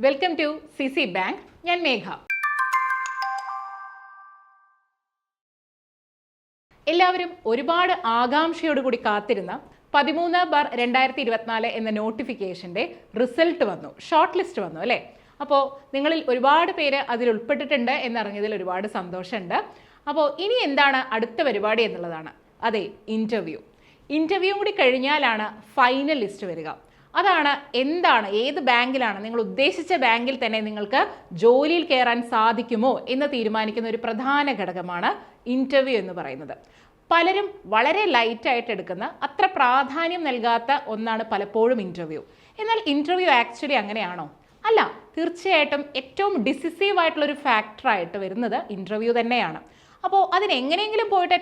Welcome to CC bank. ഞാൻ മേഘ. എല്ലാവരും ഒരുപാട് ആകാംക്ഷയോടുകൂടി കാത്തിരുന്ന 13/2024 എന്ന നോട്ടിഫിക്കേഷൻ്റെ റിസൾട്ട് വന്നു, ഷോർട്ട് ലിസ്റ്റ് വന്നു അല്ലേ? അപ്പോൾ നിങ്ങളിൽ ഒരുപാട് പേര് അതിൽ ഉൾപ്പെട്ടിട്ടുണ്ട് എന്നറിഞ്ഞതിൽ ഒരുപാട് സന്തോഷമുണ്ട്. അപ്പോൾ ഇനി എന്താണ് അടുത്ത പരിപാടി എന്നുള്ളതാണ്. അതെ, ഇൻ്റർവ്യൂ കൂടി കഴിഞ്ഞാലാണ് ഫൈനൽ ലിസ്റ്റ് വരിക. അതാണ് എന്താണ്, ഏത് ബാങ്കിലാണ്, നിങ്ങൾ ഉദ്ദേശിച്ച ബാങ്കിൽ തന്നെ നിങ്ങൾക്ക് ജോലിയിൽ കയറാൻ സാധിക്കുമോ എന്ന് തീരുമാനിക്കുന്ന ഒരു പ്രധാന ഘടകമാണ് ഇൻ്റർവ്യൂ എന്ന് പറയുന്നത്. പലരും വളരെ ലൈറ്റായിട്ട് എടുക്കുന്ന, അത്ര പ്രാധാന്യം നൽകാത്ത ഒന്നാണ് പലപ്പോഴും ഇൻ്റർവ്യൂ. എന്നാൽ ഇൻ്റർവ്യൂ ആക്ച്വലി അങ്ങനെയാണോ? അല്ല, തീർച്ചയായിട്ടും ഏറ്റവും ഡിസിസീവ് ആയിട്ടുള്ളൊരു ഫാക്ടറായിട്ട് വരുന്നത് ഇൻ്റർവ്യൂ തന്നെയാണ്. അപ്പോൾ അതിനെങ്ങനെയെങ്കിലും പോയിട്ട്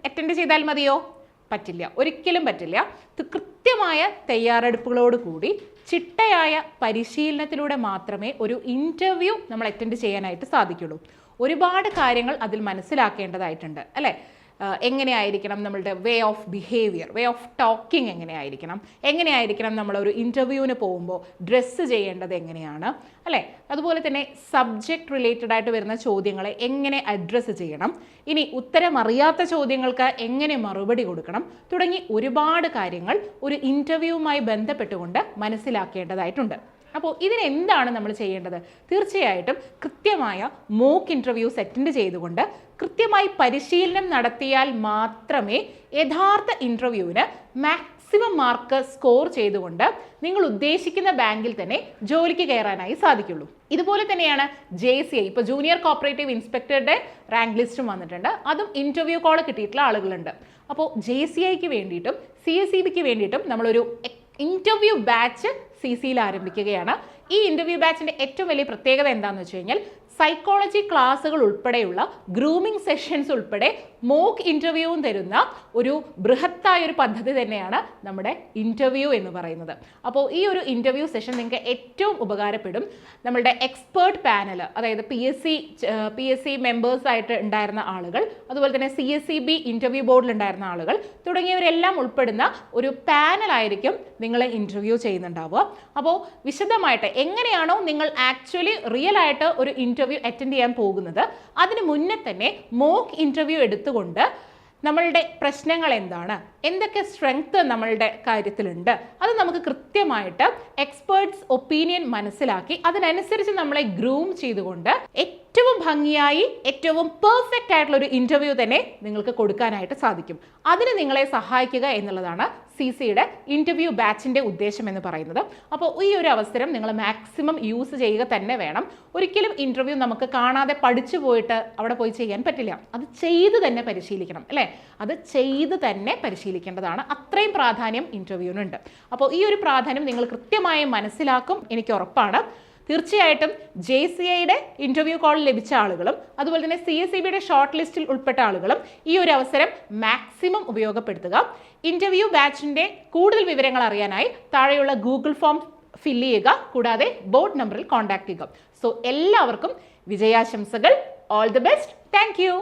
അറ്റൻഡ് ചെയ്താൽ മതിയോ? പറ്റില്ല, ഒരിക്കലും പറ്റില്ല. കൃത്യമായ തയ്യാറെടുപ്പുകളോട് കൂടി ചിട്ടയായ പരിശീലനത്തിലൂടെ മാത്രമേ ഒരു ഇൻ്റർവ്യൂ നമ്മൾ അറ്റൻഡ് ചെയ്യാനായിട്ട് സാധിക്കുള്ളൂ. ഒരുപാട് കാര്യങ്ങൾ അതിൽ മനസ്സിലാക്കേണ്ടതായിട്ടുണ്ട് അല്ലേ? എങ്ങനെയായിരിക്കണം നമ്മളുടെ way of behaviour, way of talking എങ്ങനെയായിരിക്കണം നമ്മളൊരു ഇൻ്റർവ്യൂവിന് പോകുമ്പോൾ ഡ്രസ്സ് ചെയ്യേണ്ടത് എങ്ങനെയാണ് അല്ലേ? അതുപോലെ തന്നെ സബ്ജക്റ്റ് റിലേറ്റഡ് ആയിട്ട് വരുന്ന ചോദ്യങ്ങളെ എങ്ങനെ അഡ്രസ്സ് ചെയ്യണം, ഇനി ഉത്തരം അറിയാത്ത ചോദ്യങ്ങൾക്ക് എങ്ങനെ മറുപടി കൊടുക്കണം തുടങ്ങി ഒരുപാട് കാര്യങ്ങൾ ഒരു ഇൻ്റർവ്യൂവുമായി ബന്ധപ്പെട്ടുകൊണ്ട് മനസ്സിലാക്കേണ്ടതായിട്ടുണ്ട്. അപ്പോൾ ഇതിനെന്താണ് നമ്മൾ ചെയ്യേണ്ടത്? തീർച്ചയായിട്ടും കൃത്യമായ മോക്ക് ഇൻ്റർവ്യൂസ് അറ്റൻഡ് ചെയ്തുകൊണ്ട് കൃത്യമായി പരിശീലനം നടത്തിയാൽ മാത്രമേ യഥാർത്ഥ ഇൻ്റർവ്യൂവിന് മാക്സിമം മാർക്ക് സ്കോർ ചെയ്തുകൊണ്ട് നിങ്ങൾ ഉദ്ദേശിക്കുന്ന ബാങ്കിൽ തന്നെ ജോലിക്ക് കയറാനായി സാധിക്കുള്ളൂ. ഇതുപോലെ തന്നെയാണ് JCI. ഇപ്പോൾ ജൂനിയർ കോപ്പറേറ്റീവ് ഇൻസ്പെക്ടറുടെ റാങ്ക് ലിസ്റ്റും വന്നിട്ടുണ്ട്. അതും ഇൻ്റർവ്യൂ കോൾ കിട്ടിയിട്ടുള്ള ആളുകളുണ്ട്. അപ്പോൾ JCIക്ക് വേണ്ടിയിട്ടും CSEBക്ക് വേണ്ടിയിട്ടും നമ്മളൊരു ഇൻ്റർവ്യൂ ബാച്ച് CCയിൽ ആരംഭിക്കുകയാണ്. ഈ ഇൻ്റർവ്യൂ ബാച്ചിൻ്റെ ഏറ്റവും വലിയ പ്രത്യേകത എന്താണെന്ന് വെച്ച് കഴിഞ്ഞാൽ സൈക്കോളജി ക്ലാസ്സുകൾ ഉൾപ്പെടെയുള്ള ഗ്രൂമിംഗ് സെഷൻസ് ഉൾപ്പെടെ മോക്ക് ഇൻ്റർവ്യൂവും തരുന്ന ഒരു ബൃഹത്തായ ഒരു പദ്ധതി തന്നെയാണ് നമ്മുടെ ഇൻ്റർവ്യൂ എന്ന് പറയുന്നത്. അപ്പോൾ ഈ ഒരു ഇൻ്റർവ്യൂ സെഷൻ നിങ്ങൾക്ക് ഏറ്റവും ഉപകാരപ്പെടും. നമ്മളുടെ എക്സ്പേർട്ട് പാനൽ, അതായത് PSC മെമ്പേഴ്സായിട്ട് ഉണ്ടായിരുന്ന ആളുകൾ, അതുപോലെ തന്നെ CSEB ഇൻ്റർവ്യൂ ബോർഡിൽ ഉണ്ടായിരുന്ന ആളുകൾ തുടങ്ങിയവരെല്ലാം ഉൾപ്പെടുന്ന ഒരു പാനലായിരിക്കും നിങ്ങളെ ഇൻ്റർവ്യൂ ചെയ്യുന്നുണ്ടാവുക. അപ്പോൾ വിശദമായിട്ട് എങ്ങനെയാണോ നിങ്ങൾ ആക്ച്വലി റിയൽ ആയിട്ട് ഒരു ഇൻ്റർവ്യൂ അറ്റൻഡ് ചെയ്യാൻ പോകുന്നത്, അതിന് മുന്നേ തന്നെ മോക്ക് ഇൻ്റർവ്യൂ എടുത്തുകൊണ്ട് നമ്മളുടെ പ്രശ്നങ്ങൾ എന്താണ്, എന്തൊക്കെ സ്ട്രെങ്ത് നമ്മളുടെ കാര്യത്തിലുണ്ട്, അത് നമുക്ക് കൃത്യമായിട്ട് എക്സ്പേർട്സ് ഒപ്പീനിയൻ മനസ്സിലാക്കി അതിനനുസരിച്ച് നമ്മളെ ഗ്രൂം ചെയ്തുകൊണ്ട് ഏറ്റവും ഭംഗിയായി ഏറ്റവും പെർഫെക്റ്റ് ആയിട്ടുള്ള ഒരു ഇൻ്റർവ്യൂ തന്നെ നിങ്ങൾക്ക് കൊടുക്കാനായിട്ട് സാധിക്കും. അതിന് നിങ്ങളെ സഹായിക്കുക എന്നുള്ളതാണ് CCയുടെ ഇൻ്റർവ്യൂ ബാച്ചിൻ്റെ ഉദ്ദേശം എന്ന് പറയുന്നത്. അപ്പോൾ ഈ ഒരു അവസരം നിങ്ങൾ മാക്സിമം യൂസ് ചെയ്യുക തന്നെ വേണം. ഒരിക്കലും ഇൻ്റർവ്യൂ നമുക്ക് കാണാതെ പഠിച്ചു പോയിട്ട് അവിടെ പോയി ചെയ്യാൻ പറ്റില്ല. അത് ചെയ്ത് തന്നെ പരിശീലിക്കണം അല്ലേ? അത് ചെയ്ത് തന്നെ പരിശീലിക്കേണ്ടതാണ്. അത്രയും പ്രാധാന്യം ഇൻ്റർവ്യൂവിനുണ്ട്. അപ്പോൾ ഈ ഒരു പ്രാധാന്യം നിങ്ങൾ കൃത്യമായി മനസ്സിലാക്കും, എനിക്ക് ഉറപ്പാണ്. തീർച്ചയായിട്ടും JCIയുടെ ഇൻ്റർവ്യൂ കോൾ ലഭിച്ച ആളുകളും അതുപോലെ തന്നെ CSEBയുടെ ഷോർട്ട് ലിസ്റ്റിൽ ഉൾപ്പെട്ട ആളുകളും ഈ ഒരു അവസരം മാക്സിമം ഉപയോഗപ്പെടുത്തുക. ഇൻ്റർവ്യൂ ബാച്ചിൻ്റെ കൂടുതൽ വിവരങ്ങൾ അറിയാനായി താഴെയുള്ള ഗൂഗിൾ ഫോം ഫില്ല് ചെയ്യുക, കൂടാതെ ബോർഡ് നമ്പറിൽ കോൺടാക്ട് ചെയ്യുക. സോ എല്ലാവർക്കും വിജയാശംസകൾ. All the best. Thank U.